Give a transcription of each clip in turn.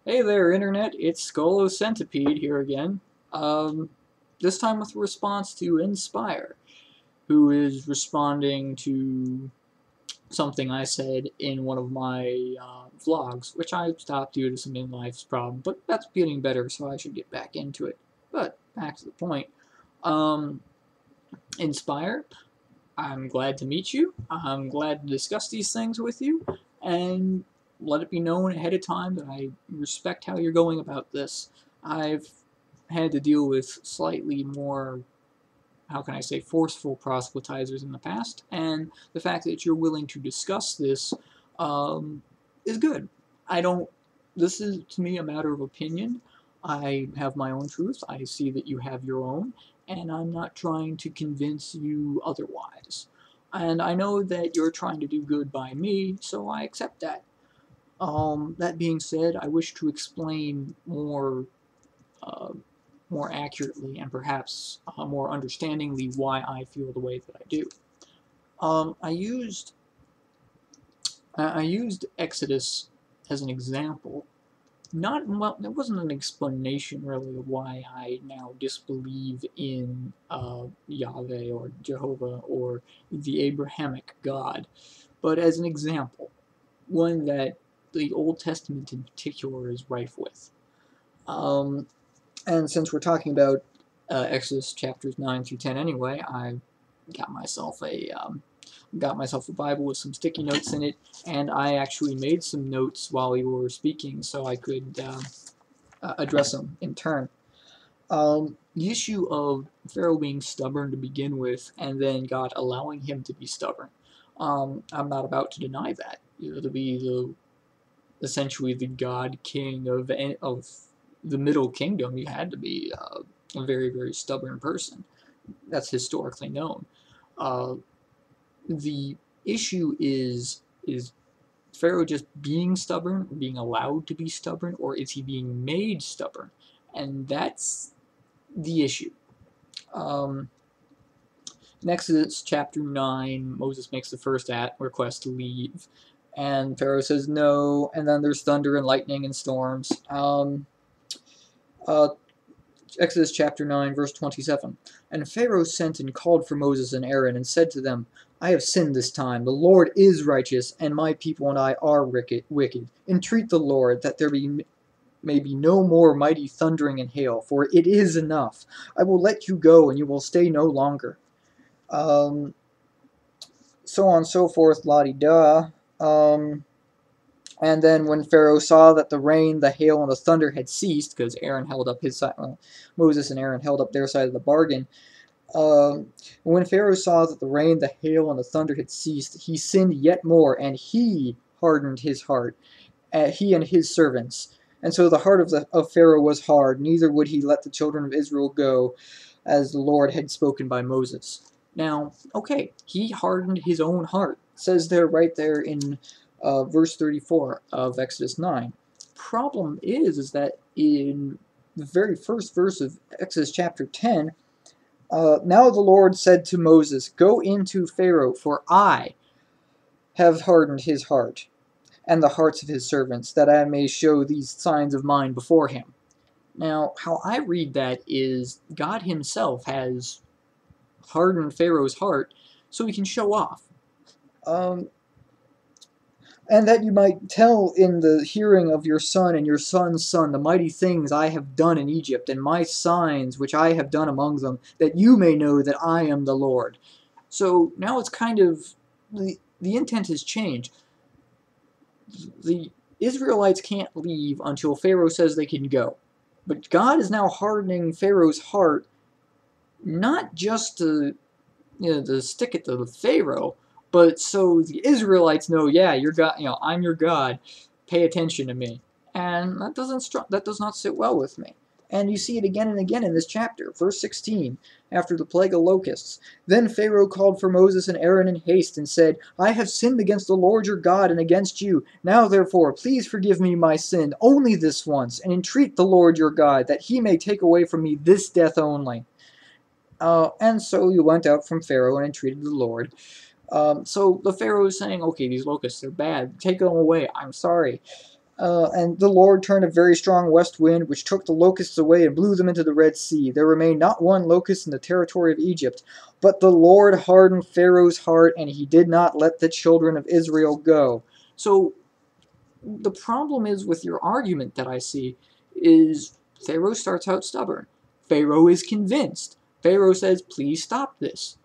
Hey there, Internet. It's Centipede here again. This time with a response to nspiyr, who is responding to something I said in one of my vlogs, which I stopped due to some in-life problem, but that's getting better, so I should get back into it. But back to the point. Um, nspiyr, I'm glad to meet you. I'm glad to discuss these things with you, and let it be known ahead of time that I respect how you're going about this. I've had to deal with slightly more, how can I say, forceful proselytizers in the past, and the fact that you're willing to discuss this is good. I don't, this is to me a matter of opinion. I have my own truth. I see that you have your own, and I'm not trying to convince you otherwise. And I know that you're trying to do good by me, so I accept that. That being said, I wish to explain uh, more accurately and perhaps more understandingly why I feel the way that I do. I used Exodus as an example. Not well, it wasn't an explanation really of why I now disbelieve in Yahweh or Jehovah or the Abrahamic God, but as an example, one that the Old Testament in particular is rife with. And since we're talking about Exodus chapters 9 through 10 anyway, I got myself a Bible with some sticky notes in it, and I actually made some notes while we were speaking so I could address them in turn. The issue of Pharaoh being stubborn to begin with, and then God allowing him to be stubborn. I'm not about to deny that. To be essentially the God King of the Middle Kingdom, you had to be a very, very stubborn person. That's historically known. Uh, the issue is Pharaoh just being stubborn, being allowed to be stubborn, or is he being made stubborn? And that's the issue. In Exodus chapter 9, Moses makes the first request to leave, and Pharaoh says no, and then there's thunder and lightning and storms. Uh, Exodus chapter 9, verse 27. And Pharaoh sent and called for Moses and Aaron and said to them, I have sinned this time. The Lord is righteous, and my people and I are wicked. Entreat the Lord that there may be no more mighty thundering and hail, for it is enough. I will let you go, and you will stay no longer. So on and so forth, la-di-da. And then when Pharaoh saw that the rain, the hail, and the thunder had ceased, because Aaron held up his side, Moses and Aaron held up their side of the bargain. When Pharaoh saw that the rain, the hail, and the thunder had ceased, he sinned yet more, and he hardened his heart, he and his servants. And so the heart of Pharaoh was hard, neither would he let the children of Israel go, as the Lord had spoken by Moses. Now, okay, he hardened his own heart. It says there, right there in verse 34 of Exodus 9. Problem is that in the very first verse of Exodus chapter 10, now the Lord said to Moses, Go into Pharaoh, for I have hardened his heart, and the hearts of his servants, that I may show these signs of mine before him. Now, how I read that is God himself has hardened Pharaoh's heart so he can show off. And that you might tell in the hearing of your son and your son's son the mighty things I have done in Egypt, and my signs which I have done among them, that you may know that I am the Lord. So now it's kind of, the intent has changed. The Israelites can't leave until Pharaoh says they can go. But God is now hardening Pharaoh's heart, not just to, to stick it to the Pharaoh, but so the Israelites know, yeah, you're God, I'm your God. Pay attention to me. And that does not sit well with me. And you see it again and again in this chapter. Verse 16, after the plague of locusts. Then Pharaoh called for Moses and Aaron in haste and said, I have sinned against the Lord your God and against you. Now therefore, please forgive me my sin only this once, and entreat the Lord your God, that he may take away from me this death only. And so you went out from Pharaoh and entreated the Lord. So the Pharaoh is saying, okay, these locusts, they're bad. Take them away. I'm sorry. And the Lord turned a very strong west wind, which took the locusts away and blew them into the Red Sea. There remained not one locust in the territory of Egypt. But the Lord hardened Pharaoh's heart, and he did not let the children of Israel go. So the problem is with your argument that I see is Pharaoh starts out stubborn. Pharaoh is convinced. Pharaoh says, please stop this.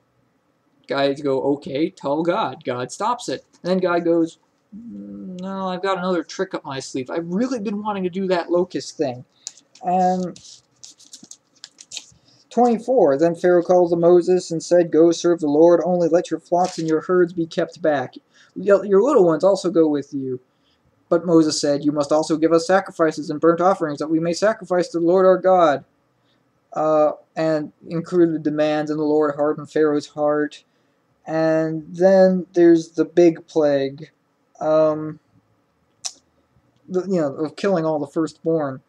Guys go, okay, tell God. God stops it. And then God goes, no, I've got another trick up my sleeve. I've really been wanting to do that locust thing. And 24, then Pharaoh called to Moses and said, go serve the Lord, only let your flocks and your herds be kept back. Your little ones also go with you. But Moses said, you must also give us sacrifices and burnt offerings, that we may sacrifice to the Lord our God. And included demands, and the Lord hardened Pharaoh's heart. And then there's the big plague, of killing all the firstborn.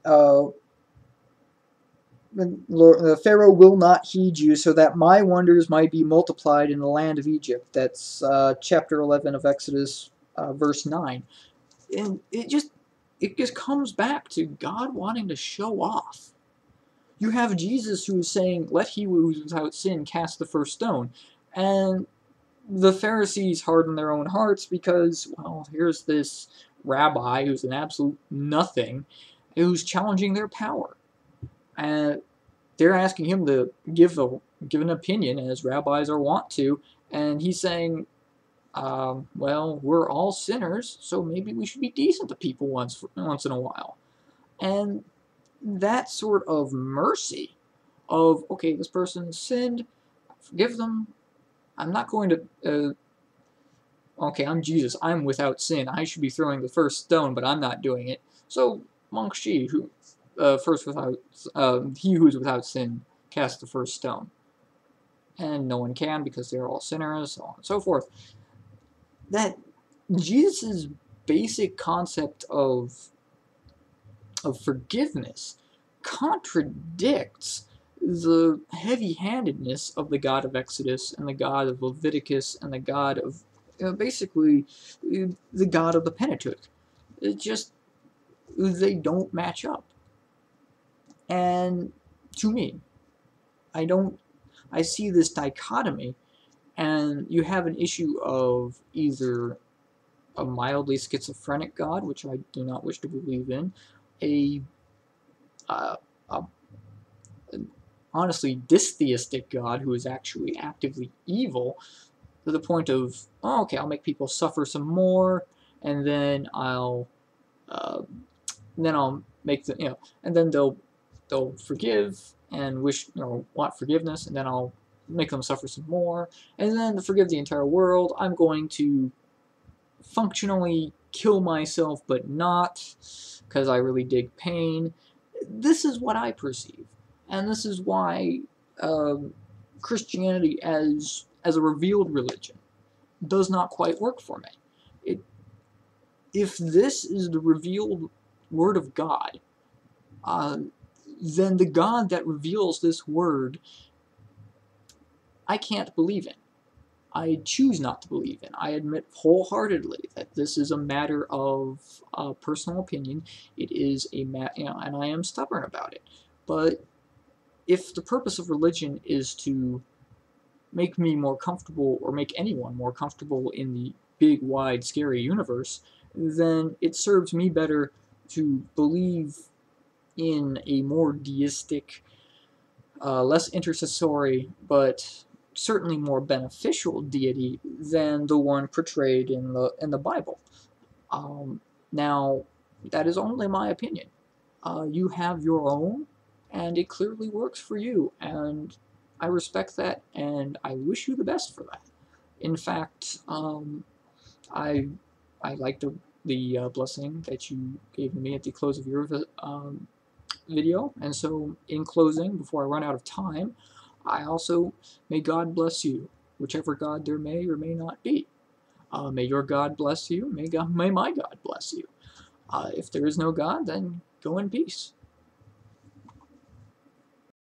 The Pharaoh will not heed you, so that my wonders might be multiplied in the land of Egypt. That's chapter 11 of Exodus, verse 9. And it just comes back to God wanting to show off. You have Jesus who is saying, let he who is without sin cast the first stone. And the Pharisees harden their own hearts because, well, here's this rabbi who's an absolute nothing, who's challenging their power. And they're asking him to give an opinion, as rabbis are wont to, and he's saying, well, we're all sinners, so maybe we should be decent to people once in a while. And that sort of mercy of, okay, this person sinned, forgive them, I'm not going to, okay, I'm Jesus, I'm without sin, I should be throwing the first stone, but I'm not doing it. So, Mongshi, he who is without sin, cast the first stone. And no one can because they're all sinners, so on and so forth. That Jesus' basic concept of forgiveness contradicts the heavy-handedness of the God of Exodus and the God of Leviticus and the God of, basically, the God of the Pentateuch. They don't match up. And to me, I see this dichotomy, and you have an issue of either a mildly schizophrenic God, which I do not wish to believe in, a honestly dystheistic God who is actually actively evil, to the point of, oh, okay, I'll make people suffer some more, and then I'll make them, and then they'll forgive and want forgiveness, and then I'll make them suffer some more, and then to forgive the entire world, I'm going to functionally kill myself, but not, because I really dig pain. This is what I perceive, and this is why Christianity as a revealed religion does not quite work for me. If this is the revealed Word of God, then the God that reveals this Word, I can't believe in. I choose not to believe in. I admit wholeheartedly that this is a matter of personal opinion. It is and I am stubborn about it. But if the purpose of religion is to make me more comfortable, or make anyone more comfortable in the big, wide, scary universe, then it serves me better to believe in a more deistic, less intercessory, but certainly more beneficial deity than the one portrayed in the Bible. Now, that is only my opinion. You have your own, and it clearly works for you, and I respect that, and I wish you the best for that. In fact, I like the blessing that you gave me at the close of your video, and so in closing, before I run out of time, I also, may God bless you, whichever God there may or may not be. May your God bless you, may my God bless you. If there is no God, then go in peace.